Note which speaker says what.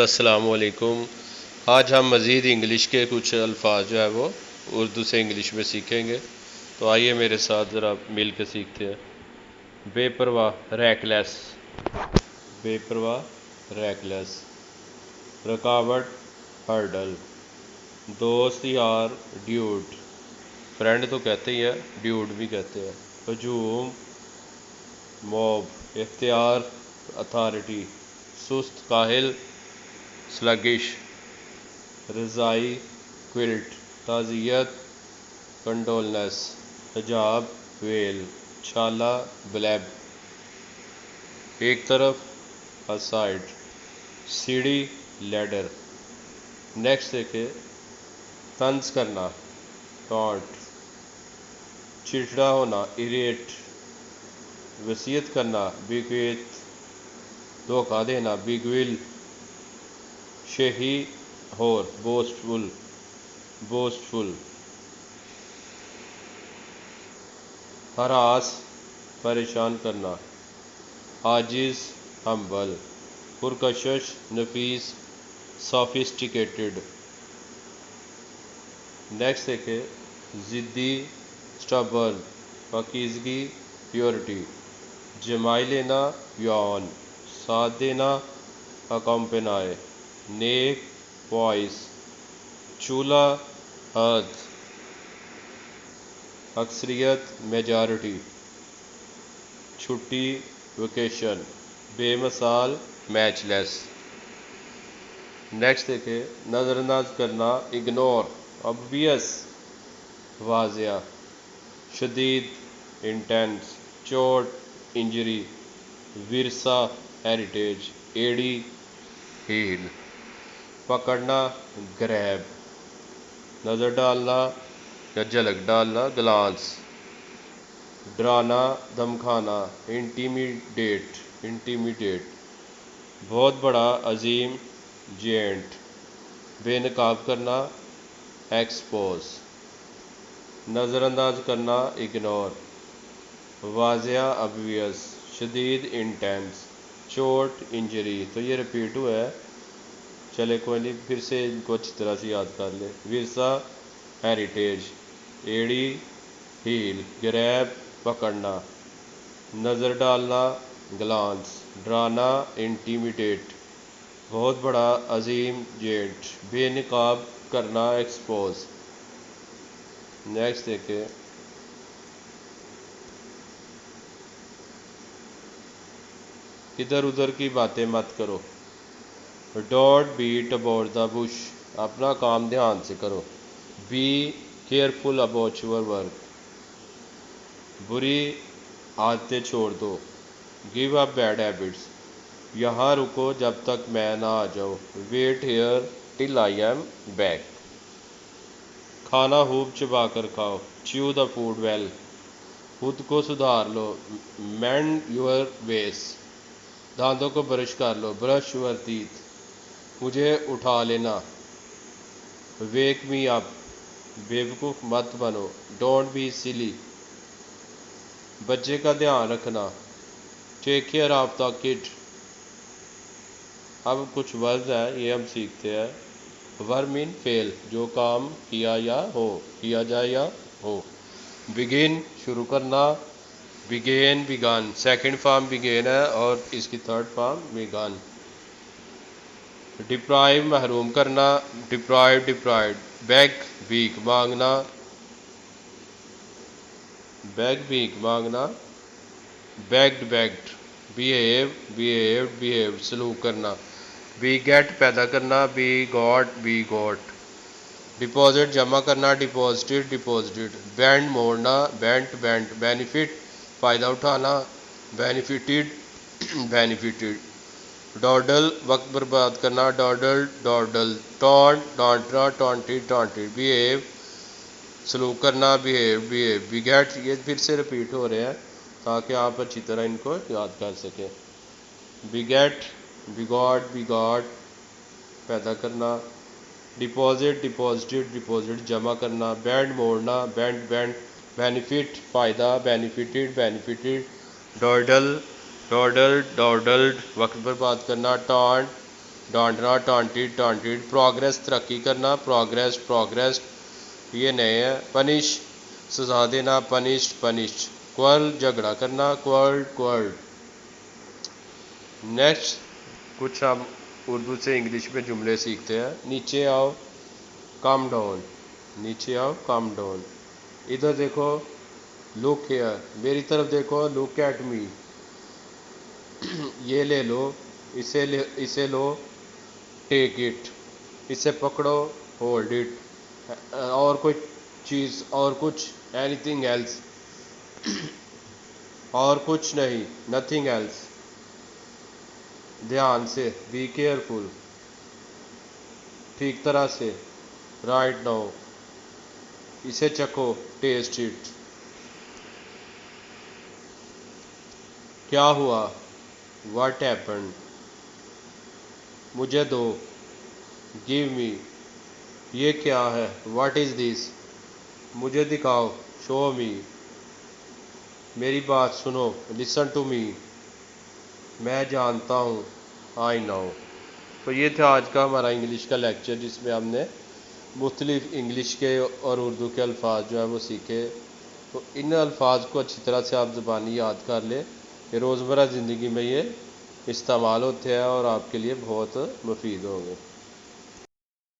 Speaker 1: السلام علیکم۔ آج ہم مزید انگلش کے کچھ الفاظ جو ہے وہ اردو سے انگلش میں سیکھیں گے، تو آئیے میرے ساتھ ذرا مل کے سیکھتے ہیں۔ بے پرواہ، ریکلیس، بے پرواہ، ریکلیس۔ رکاوٹ، ہرڈل۔ دوست یار، ڈیوڈ، فرینڈ تو کہتے ہی ہے، ڈیوڈ بھی کہتے ہیں۔ ہجوم، موب۔ اختیار، اتھارٹی۔ سست، کاہل، سلگش۔ رضائی، کوئلٹ۔ تعزیت، کنڈولنس۔ حجاب، ویل۔ چھالا، بلیب۔ ایک طرف، اسائڈ۔ سیڑھی، لیڈر۔ نیکسٹ دیکھے، طنز کرنا، ٹانٹ۔ چڑچڑا ہونا، اریٹ۔ وصیت کرنا، بیکویت۔ دھوکہ دینا، بگویل۔ شہی، ہور، بوسٹفل، بوسٹفل۔ ہراس، پریشان کرنا، عاجز، ہمبل۔ پرکشش، نفیس، سافسٹیکیٹڈ۔ نیکسٹ دیکھے، ضدی، سٹبرن۔ پاکیزگی، پیورٹی۔ جمائی لینا، یون۔ ساتھ دینا، اکمپنائے۔ نیک، وائس۔ چولہا، ہرد۔ اکثریت، میجارٹی۔ چھٹی، ویکیشن۔ بے مثال، میچ لیس۔ نیکسٹ دیکھے، نظر انداز کرنا، اگنور۔ obvious، واضح۔ شدید، انٹینس۔ چوٹ، انجری۔ ورثہ، ہیریٹیج۔ ایڑی، ہیل۔ پکڑنا، گریب۔ نظر ڈالنا یا جھلک ڈالنا، گلانس۔ ڈرانا، دھمکانا، انٹیمیڈیٹ، انٹیمیڈیٹ۔ بہت بڑا، عظیم، جینٹ۔ بے نقاب کرنا، ایکسپوز۔ نظر انداز کرنا، اگنور۔ واضح، obvious۔ شدید، انٹینس۔ چوٹ، انجری۔ تو یہ ریپیٹ ہوا ہے، چلے کوئی نہیں، پھر سے ان کو اچھی طرح سے یاد کر لیں۔ ورثہ، ہیریٹیج۔ ایڑی، ہیل۔ گریب، پکڑنا۔ نظر ڈالنا، گلانس۔ ڈرانا، انٹیمیڈیٹ۔ بہت بڑا، عظیم، جینٹ۔ بے نقاب کرنا، ایکسپوز۔ نیکسٹ دیکھیں، ادھر ادھر کی باتیں مت کرو۔ Don't beat about the bush, اپنا کام دھیان سے کرو۔ Be careful about your work, بری عادتیں چھوڑ دو۔ گیو اپ بیڈ ہیبٹس، یہاں رکو جب تک میں نہ آ جاؤں۔ Wait here till I am back, کھانا خوب چبا کر کھاؤ۔ چیو دا فوڈ ویل، خود کو سدھار لو۔ مینڈ یور ویس، دانتوں کو برش کر لو۔ برش یور ٹیتھ، مجھے اٹھا لینا۔ ویک می اپ، بیوقوف مت بنو۔ ڈونٹ بی سلی، بچے کا دھیان رکھنا۔ ٹیک کیئر آف دا کڈ۔ اب کچھ ورڈز ہیں، یہ ہم سیکھتے ہیں۔ ور مین فیل، جو کام کیا یا ہو، کیا جائے یا ہو۔ بگن، شروع کرنا۔ بگین، بگن۔ سیکنڈ فارم بگین ہے اور اس کی تھرڈ فارم بگن۔ ڈپرائیو، محروم کرنا۔ Deprive, deprived. بیگ، بھیک مانگنا۔ بیگ، بھیک مانگنا۔ Begged, begged. Behave, behaved, behaved. سلوک کرنا۔ بی گیٹ، پیدا کرنا۔ Begot, begot. Deposit, جمع کرنا۔ Deposited, deposited. بینڈ، موڑنا۔ Bent, bent. بینیفٹ، فائدہ اٹھانا۔ Benefited, benefited. ڈاڈل، وقت برباد کرنا۔ ڈاڈل، ڈاڈل۔ ٹانٹ، ڈانٹنا۔ ٹانٹڈ، ٹانٹڈ۔ بیہیو، سلوک کرنا۔ Behave, behave. بیگیٹ، یہ پھر سے ریپیٹ ہو رہے ہیں تاکہ آپ اچھی طرح ان کو یاد کر سکیں۔ بیگیٹ، بیگاٹ، بیگاٹ، پیدا کرنا۔ ڈپازٹ، ڈپازٹڈ، ڈپازٹ، جمع کرنا۔ بینڈ، موڑنا۔ Bend, bend. بینیفٹ، فائدہ۔ Benefited, benefited. Dawdle, dawdled, dawdled, وقت برباد کرنا۔ ٹانٹ، ڈانٹنا ٹانٹیڈ پروگریس ترقی کرنا پروگریس یہ نئے ہیں پنش سزا دینا پنشڈ کوئل جھگڑا کرنا کوئلڈ نیکسٹ کچھ ہم اردو سے انگلش میں جملے سیکھتے ہیں نیچے آؤ کام ڈاؤن ادھر دیکھو لک ہیئر میری طرف دیکھو لک ایٹ می یہ لے لو اسے لو ٹیک اٹ اسے پکڑو ہولڈ اٹ اور کوئی چیز اور کچھ اینی تھنگ ایلس اور کچھ نہیں نتھنگ ایلس دھیان سے بی کیئرفل ٹھیک طرح سے رائٹ ناؤ اسے چکھو ٹیسٹ اٹ کیا ہوا واٹ ہیپنڈ مجھے دو گیو می یہ کیا ہے واٹ از دس مجھے دکھاؤ شو می میری بات سنو لسن ٹو می میں جانتا ہوں آئی نو تو یہ تھا آج کا ہمارا انگلش کا لیکچر جس میں ہم نے مختلف انگلش کے اور اردو کے الفاظ جو ہیں وہ سیکھے تو ان الفاظ کو اچھی طرح سے آپ زبانی یاد کر لیں کہ روزمرہ زندگی میں یہ استعمال ہوتے ہیں اور آپ کے لیے بہت مفید ہوں گے